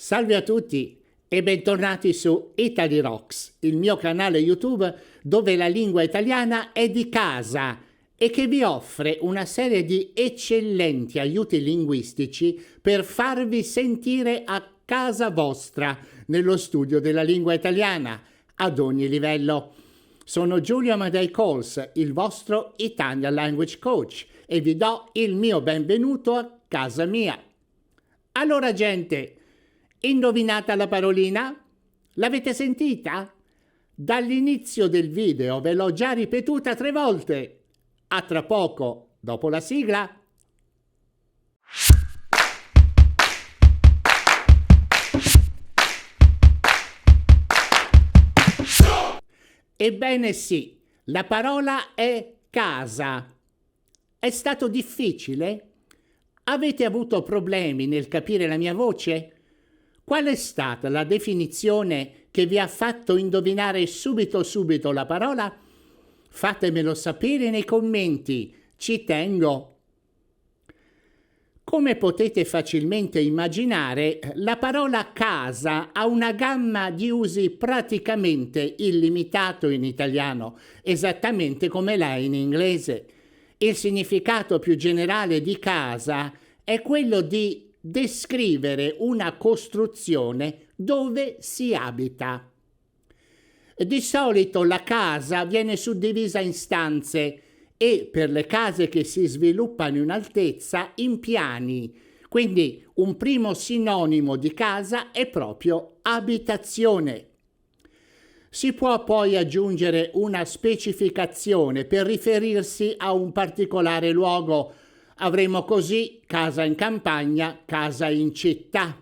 Salve a tutti e bentornati su Italy Rocks, il mio canale YouTube dove la lingua italiana è di casa e che vi offre una serie di eccellenti aiuti linguistici per farvi sentire a casa vostra nello studio della lingua italiana ad ogni livello. Sono Giulio Amadei Coles, il vostro Italian Language Coach, e vi do il mio benvenuto a casa mia. Allora, gente, indovinata la parolina? L'avete sentita? Dall'inizio del video ve l'ho già ripetuta 3 volte. A tra poco, dopo la sigla. Ebbene sì, la parola è casa. È stato difficile? Avete avuto problemi nel capire la mia voce? Qual è stata la definizione che vi ha fatto indovinare subito la parola? Fatemelo sapere nei commenti, ci tengo. Come potete facilmente immaginare, la parola casa ha una gamma di usi praticamente illimitato in italiano, esattamente come l'ha in inglese. Il significato più generale di casa è quello di descrivere una costruzione dove si abita. Di solito la casa viene suddivisa in stanze e per le case che si sviluppano in altezza in piani. Quindi un primo sinonimo di casa è proprio abitazione. Si può poi aggiungere una specificazione per riferirsi a un particolare luogo. Avremo così casa in campagna, casa in città.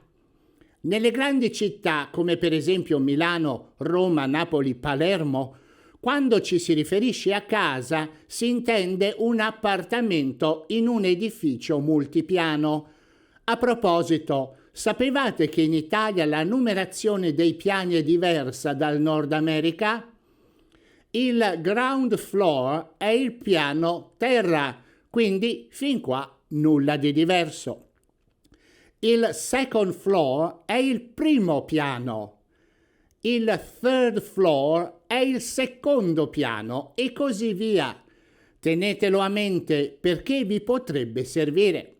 Nelle grandi città, come per esempio Milano, Roma, Napoli, Palermo, quando ci si riferisce a casa si intende un appartamento in un edificio multipiano. A proposito, sapevate che in Italia la numerazione dei piani è diversa dal Nord America? Il ground floor è il piano terra, quindi fin qua nulla di diverso. Il second floor è il primo piano. Il third floor è il secondo piano e così via. Tenetelo a mente perché vi potrebbe servire.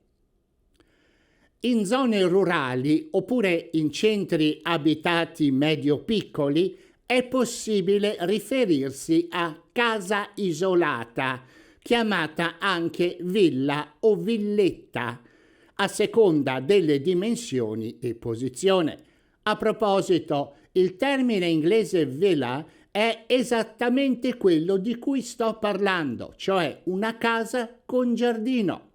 In zone rurali oppure in centri abitati medio-piccoli è possibile riferirsi a casa isolata, chiamata anche villa o villetta, a seconda delle dimensioni e posizione. A proposito, il termine inglese villa è esattamente quello di cui sto parlando, cioè una casa con giardino.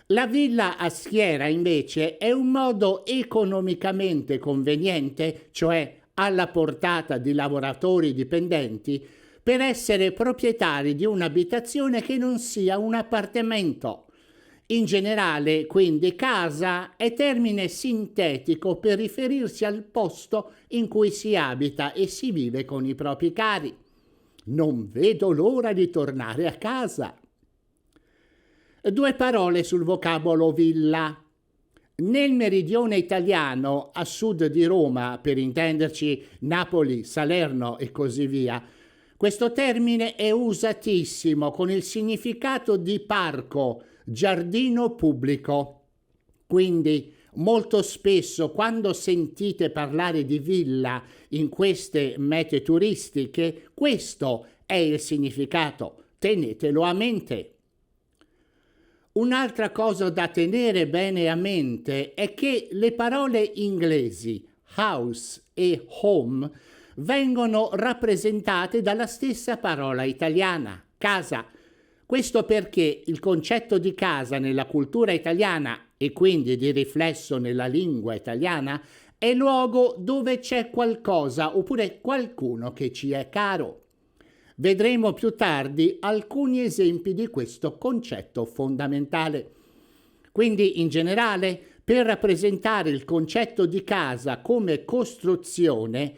La villa a schiera invece è un modo economicamente conveniente, cioè alla portata di lavoratori dipendenti, per essere proprietari di un'abitazione che non sia un appartamento. In generale, quindi, casa è termine sintetico per riferirsi al posto in cui si abita e si vive con i propri cari. Non vedo l'ora di tornare a casa. 2 parole sul vocabolo villa. Nel meridione italiano, a sud di Roma, per intenderci Napoli, Salerno e così via, questo termine è usatissimo con il significato di parco, giardino pubblico. Quindi molto spesso quando sentite parlare di villa in queste mete turistiche, questo è il significato. Tenetelo a mente. Un'altra cosa da tenere bene a mente è che le parole inglesi house e home vengono rappresentate dalla stessa parola italiana, casa. Questo perché il concetto di casa nella cultura italiana e quindi di riflesso nella lingua italiana è luogo dove c'è qualcosa oppure qualcuno che ci è caro. Vedremo più tardi alcuni esempi di questo concetto fondamentale. Quindi, in generale, per rappresentare il concetto di casa come costruzione,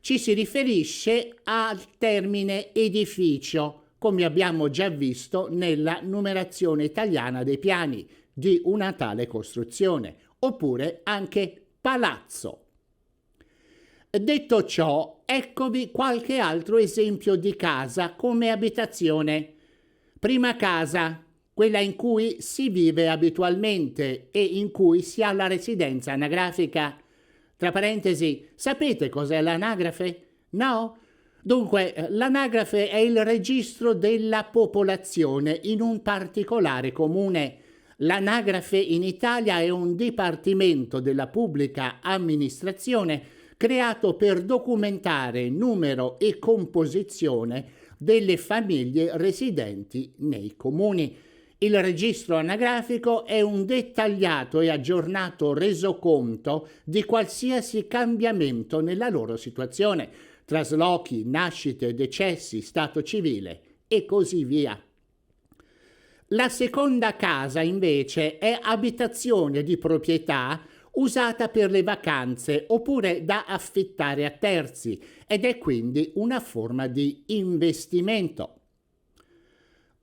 ci si riferisce al termine edificio, come abbiamo già visto nella numerazione italiana dei piani di una tale costruzione, oppure anche palazzo. Detto ciò, eccovi qualche altro esempio di casa come abitazione. Prima casa, quella in cui si vive abitualmente e in cui si ha la residenza anagrafica. Tra parentesi, sapete cos'è l'anagrafe? No? Dunque, l'anagrafe è il registro della popolazione in un particolare comune. L'anagrafe in Italia è un dipartimento della pubblica amministrazione creato per documentare numero e composizione delle famiglie residenti nei comuni. Il registro anagrafico è un dettagliato e aggiornato resoconto di qualsiasi cambiamento nella loro situazione, traslochi, nascite, decessi, stato civile e così via. La seconda casa, invece, è abitazione di proprietà usata per le vacanze oppure da affittare a terzi ed è quindi una forma di investimento.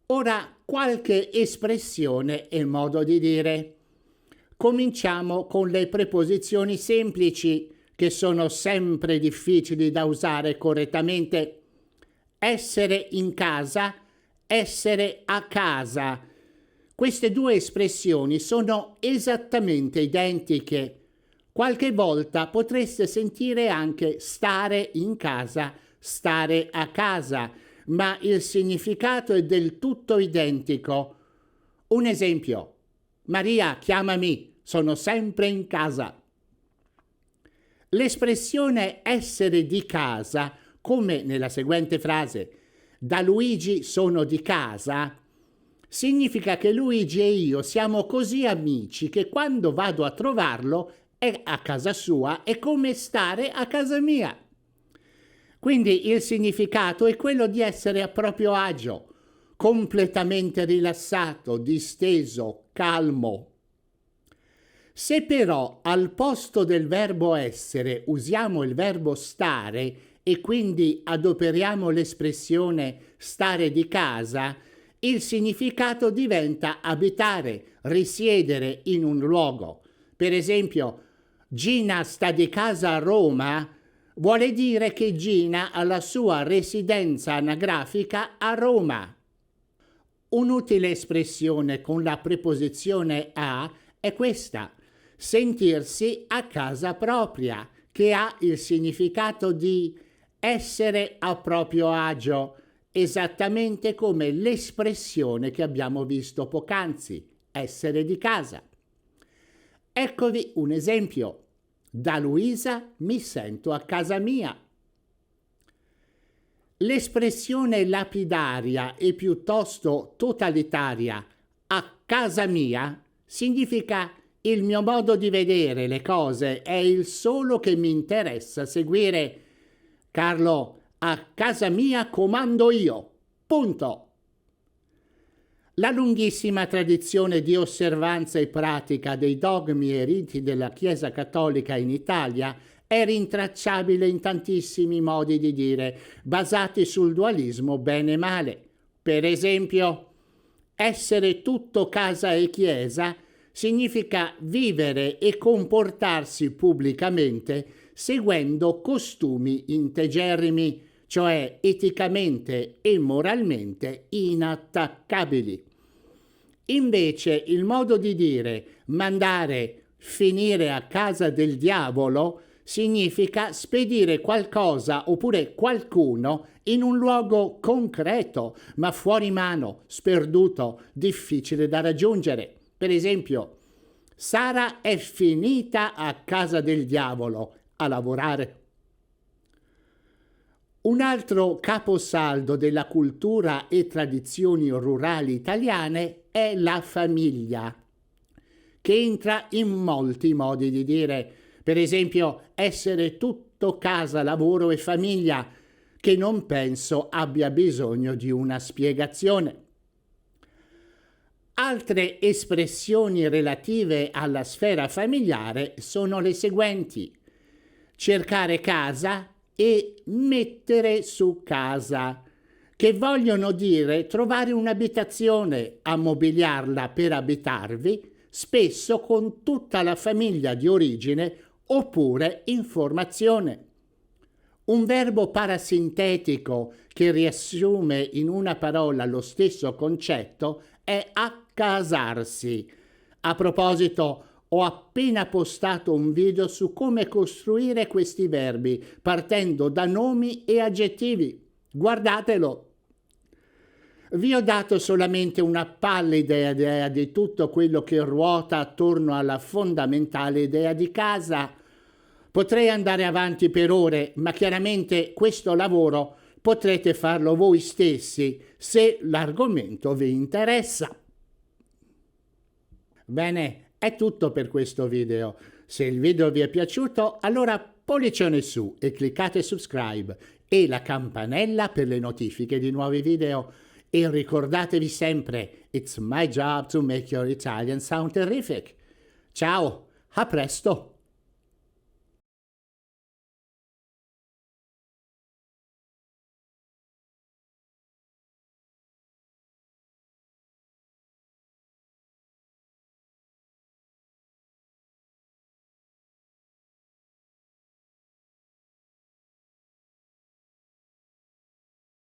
Ora qualche espressione e modo di dire. Cominciamo con le preposizioni semplici che sono sempre difficili da usare correttamente. Essere in casa, essere a casa. Queste due espressioni sono esattamente identiche. Qualche volta potreste sentire anche stare in casa, stare a casa, ma il significato è del tutto identico. Un esempio: Maria, chiamami, sono sempre in casa. L'espressione essere di casa, come nella seguente frase, da Luigi sono di casa, significa che Luigi e io siamo così amici che quando vado a trovarlo è a casa sua, è come stare a casa mia. Quindi il significato è quello di essere a proprio agio, completamente rilassato, disteso, calmo. Se però al posto del verbo essere usiamo il verbo stare e quindi adoperiamo l'espressione stare di casa, il significato diventa abitare, risiedere in un luogo. Per esempio, Gina sta di casa a Roma vuole dire che Gina ha la sua residenza anagrafica a Roma. Un'utile espressione con la preposizione a è questa: sentirsi a casa propria, che ha il significato di essere a proprio agio, esattamente come l'espressione che abbiamo visto poc'anzi, essere di casa. Eccovi un esempio. Da Luisa mi sento a casa mia. L'espressione lapidaria e piuttosto totalitaria a casa mia significa il mio modo di vedere le cose è il solo che mi interessa seguire. Carlo, a casa mia comando io. Punto. La lunghissima tradizione di osservanza e pratica dei dogmi e riti della Chiesa Cattolica in Italia è rintracciabile in tantissimi modi di dire, basati sul dualismo bene e male. Per esempio, essere tutto casa e chiesa significa vivere e comportarsi pubblicamente seguendo costumi integerrimi, cioè eticamente e moralmente inattaccabili. Invece il modo di dire mandare, finire a casa del diavolo significa spedire qualcosa oppure qualcuno in un luogo concreto, ma fuori mano, sperduto, difficile da raggiungere. Per esempio, Sara è finita a casa del diavolo a lavorare. Un altro caposaldo della cultura e tradizioni rurali italiane è la famiglia, che entra in molti modi di dire. Per esempio, essere tutto casa, lavoro e famiglia, che non penso abbia bisogno di una spiegazione. Altre espressioni relative alla sfera familiare sono le seguenti: cercare casa e mettere su casa, che vogliono dire trovare un'abitazione, ammobiliarla per abitarvi, spesso con tutta la famiglia di origine oppure informazione. Un verbo parasintetico che riassume in una parola lo stesso concetto è accasarsi. A proposito, ho appena postato un video su come costruire questi verbi partendo da nomi e aggettivi. Guardatelo! Vi ho dato solamente una pallida idea di tutto quello che ruota attorno alla fondamentale idea di casa. Potrei andare avanti per ore, ma chiaramente questo lavoro potrete farlo voi stessi se l'argomento vi interessa. Bene, è tutto per questo video. Se il video vi è piaciuto, allora pollicione su e cliccate subscribe e la campanella per le notifiche di nuovi video. E ricordatevi sempre, it's my job to make your Italian sound terrific. Ciao, a presto!